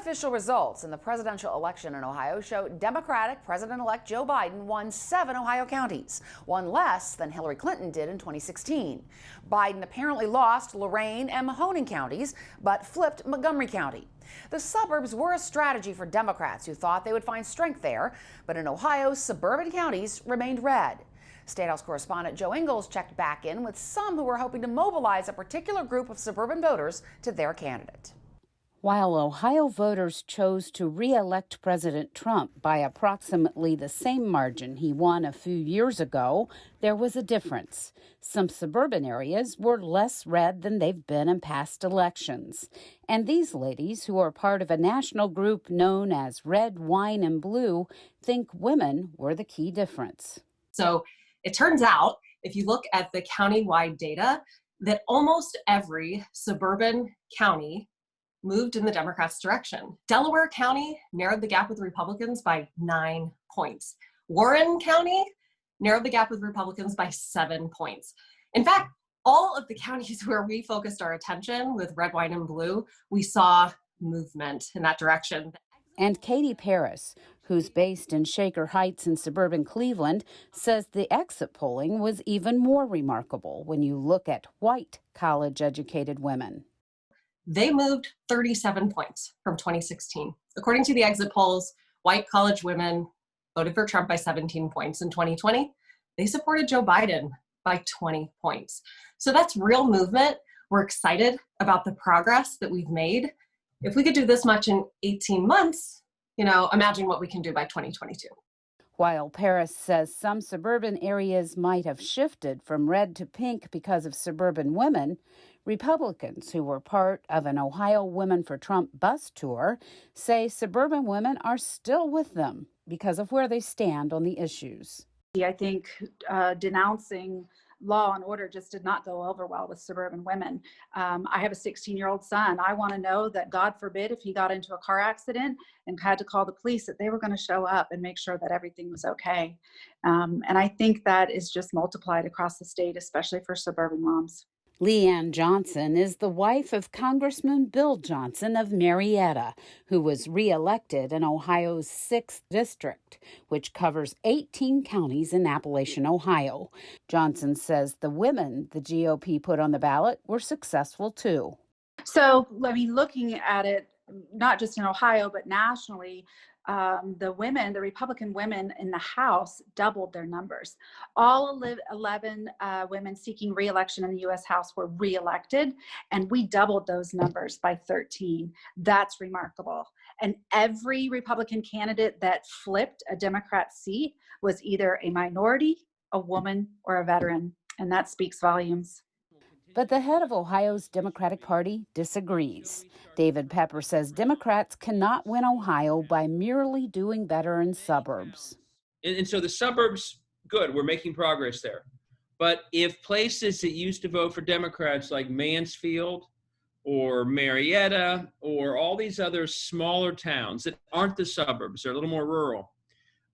Unofficial results in the presidential election in Ohio show Democratic President-elect Joe Biden won 7 Ohio counties, one less than Hillary Clinton did in 2016. Biden apparently lost Lorain and Mahoning counties, but flipped Montgomery County. The suburbs were a strategy for Democrats who thought they would find strength there, but in Ohio, suburban counties remained red. Statehouse correspondent Jo Ingles checked back in with some who were hoping to mobilize a particular group of suburban voters to their candidate. While Ohio voters chose to re-elect President Trump by approximately the same margin he won a few years ago, there was a difference. Some suburban areas were less red than they've been in past elections. And these ladies, who are part of a national group known as Red, Wine, and Blue, think women were the key difference. So it turns out, if you look at the county-wide data, that almost every suburban county moved in the Democrats' direction. Delaware County narrowed the gap with Republicans by 9 points. Warren County narrowed the gap with Republicans by 7 points. In fact, all of the counties where we focused our attention with Red, Wine, and Blue, we saw movement in that direction. And Katie Paris, who's based in Shaker Heights in suburban Cleveland, says the exit polling was even more remarkable when you look at white college-educated women. They moved 37 points from 2016. According to the exit polls, white college women voted for Trump by 17 points. In 2020, they supported Joe Biden by 20 points. So that's real movement. We're excited about the progress that we've made. If we could do this much in 18 months, imagine what we can do by 2022. While Paris says some suburban areas might have shifted from red to pink because of suburban women, Republicans who were part of an Ohio Women for Trump bus tour say suburban women are still with them because of where they stand on the issues. I think denouncing law and order just did not go over well with suburban women. I have a 16-year-old son. I want to know that, God forbid, if he got into a car accident and had to call the police, that they were going to show up and make sure that everything was okay. And I think that is just multiplied across the state, especially for suburban moms. Leanne Johnson is the wife of Congressman Bill Johnson of Marietta, who was reelected in Ohio's 6th district, which covers 18 counties in Appalachian, Ohio. Johnson says the women the GOP put on the ballot were successful, too. So, looking at it, not just in Ohio, but nationally, the Republican women in the House doubled their numbers. All 11 women seeking re-election in the U.S. House were re-elected, and we doubled those numbers by 13. That's remarkable. And every Republican candidate that flipped a Democrat seat was either a minority, a woman, or a veteran, and that speaks volumes. But the head of Ohio's Democratic Party disagrees. David Pepper says Democrats cannot win Ohio by merely doing better in suburbs. And so the suburbs, good, we're making progress there. But if places that used to vote for Democrats like Mansfield or Marietta or all these other smaller towns that aren't the suburbs, they're a little more rural,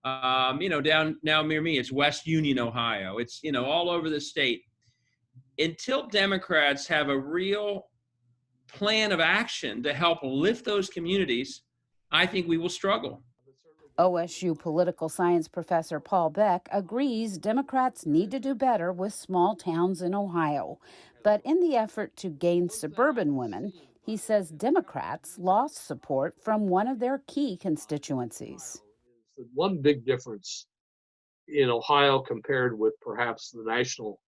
down now near me, it's West Union, Ohio. It's, all over the state. Until Democrats have a real plan of action to help lift those communities, I think we will struggle. OSU political science professor Paul Beck agrees Democrats need to do better with small towns in Ohio. But in the effort to gain suburban women, he says Democrats lost support from one of their key constituencies. One big difference in Ohio compared with perhaps the national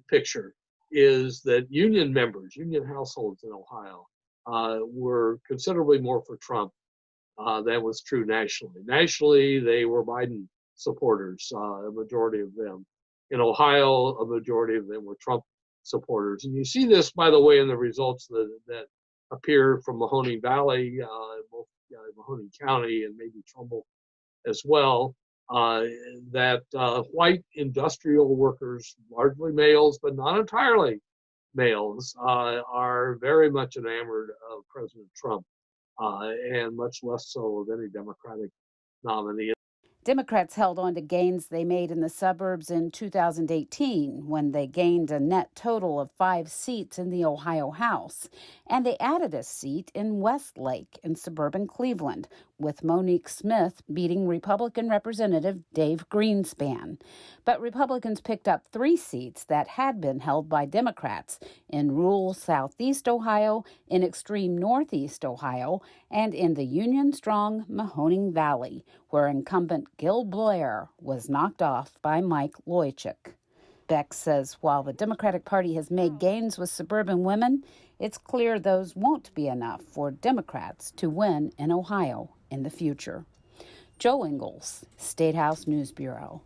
picture is that union households in Ohio were considerably more for Trump than was true nationally. Nationally, they were Biden supporters, a majority of them. In Ohio, a majority of them were Trump supporters. And you see this, by the way, in the results that appear from Mahoning Valley, both Mahoning County and maybe Trumbull as well. That white industrial workers, largely males, but not entirely males, are very much enamored of President Trump, and much less so of any Democratic nominee. Democrats held on to gains they made in the suburbs in 2018 when they gained a net total of 5 seats in the Ohio House. And they added a seat in Westlake in suburban Cleveland, with Monique Smith beating Republican Representative Dave Greenspan. But Republicans picked up 3 seats that had been held by Democrats in rural southeast Ohio, in extreme northeast Ohio, and in the Union-strong Mahoning Valley, where incumbent Gil Blair was knocked off by Mike Loychuk. Beck says while the Democratic Party has made gains with suburban women, it's clear those won't be enough for Democrats to win in Ohio in the future. Jo Ingles, Statehouse News Bureau.